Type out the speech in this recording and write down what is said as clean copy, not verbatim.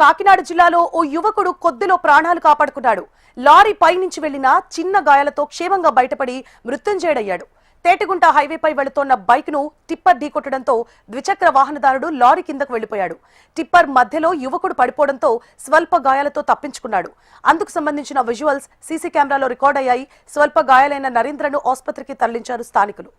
కాకినాడ జిల్లాలో ఓ యువకుడు కొద్దిలో ప్రాణాలు కాపాడుకున్నాడు. లారీ పైనుంచి వెళ్లిన చిన్న గాయాలతో క్షేమంగా బయటపడి మృత్యుంజయుడయ్యాడు. తేటగుంట హైవేపై వెళుతోన్న బైక్ ను టిప్పర్ ఢీకొట్టడంతో ద్విచక్ర వాహనదారుడు లారీ కిందకు వెళ్లిపోయాడు. టిప్పర్ మధ్యలో యువకుడు పడిపోవడంతో స్వల్ప గాయాలతో తప్పించుకున్నాడు. అందుకు సంబంధించిన విజువల్స్ సీసీ కెమెరాలో రికార్డ్ అయ్యాయి. స్వల్ప గాయాలైన నరేంద్రను ఆసుపత్రికి తరలించారు స్థానికులు.